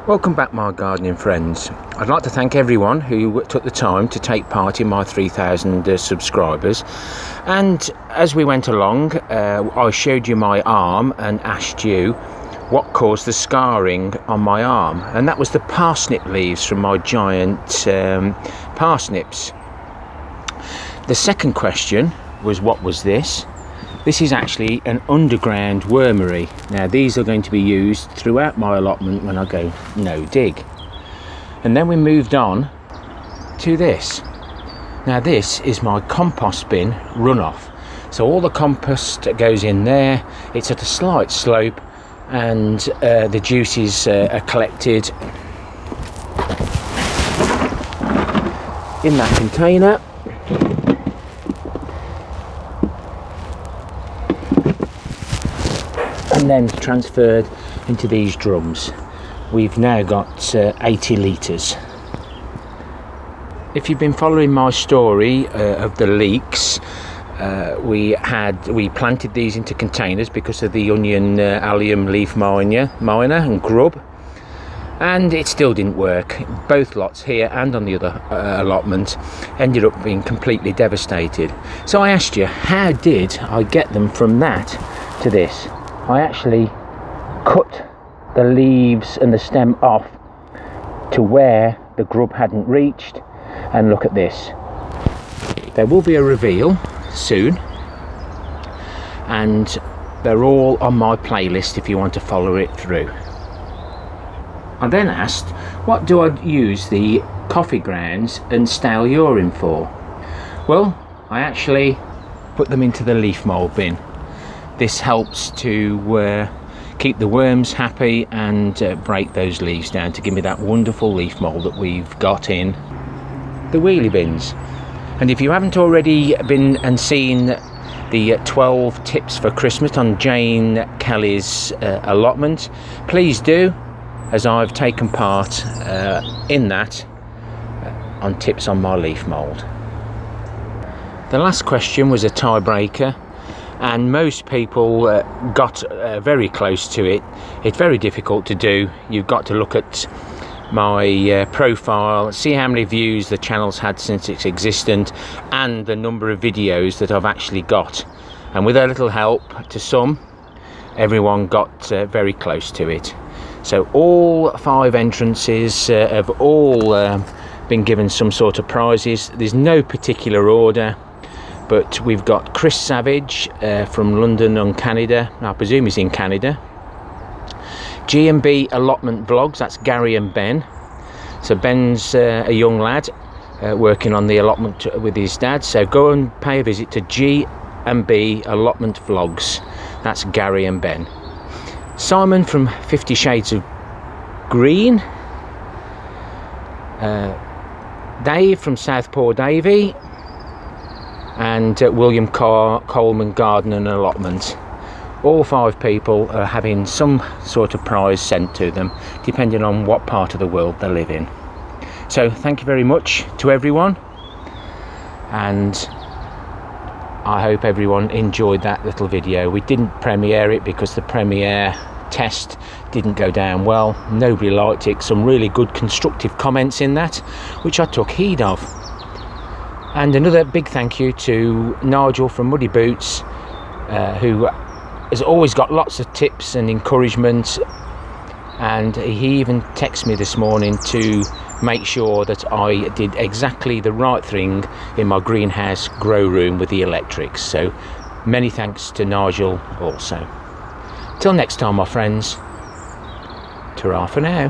Welcome back, my gardening friends. I'd like to thank everyone who took the time to take part in my 3,000 subscribers. And as we went along, I showed you my arm and asked you what caused the scarring on my arm, and that was the parsnip leaves from my giant parsnips. The second question was, what was this? This is actually an underground wormery. Now these are going to be used throughout my allotment when I go no dig. And then we moved on to this. Now this is my compost bin runoff. So all the compost goes in there. It's at a slight slope, and the juices are collected in that container. And then transferred into these drums. We've now got 80 litres. If you've been following my story of the leeks, we planted these into containers because of the onion allium leaf miner and grub, and it still didn't work. Both lots here and on the other allotment ended up being completely devastated. So I asked you, how did I get them from that to this? I actually cut the leaves and the stem off to where the grub hadn't reached, and look at this. There will be a reveal soon, and they're all on my playlist if you want to follow it through. I then asked, what do I use the coffee grounds and stale urine for? Well, I actually put them into the leaf mould bin. This helps to keep the worms happy and break those leaves down to give me that wonderful leaf mould that we've got in the wheelie bins. And if you haven't already been and seen the 12 tips for Christmas on Jane Kelly's allotment, please do, as I've taken part in that on tips on my leaf mould. The last question was a tiebreaker, and most people got very close to it. It's very difficult to do. You've got to look at my profile, see how many views the channel's had since its existence, and the number of videos that I've actually got. And with a little help to some, everyone got very close to it. So all 5 entrances have all been given some sort of prizes. There's no particular order, but we've got Chris Savage from London on Canada. I presume he's in Canada. G&B Allotment Vlogs, that's Gary and Ben. So Ben's a young lad working on the allotment with his dad. So go and pay a visit to G&B Allotment Vlogs. That's Gary and Ben. Simon from 50 Shades of Green. Dave from Southpaw Davey. And William Coleman Garden and Allotment. All 5 people are having some sort of prize sent to them, depending on what part of the world they live in. So thank you very much to everyone, and I hope everyone enjoyed that little video. We didn't premiere it because the premiere test didn't go down well. Nobody liked it. Some really good constructive comments in that, which I took heed of. And another big thank you to Nigel from Muddy Boots, who has always got lots of tips and encouragement, and he even texted me this morning to make sure that I did exactly the right thing in my greenhouse grow room with the electrics. So many thanks to Nigel also. Till next time, my friends, ta-ra for now.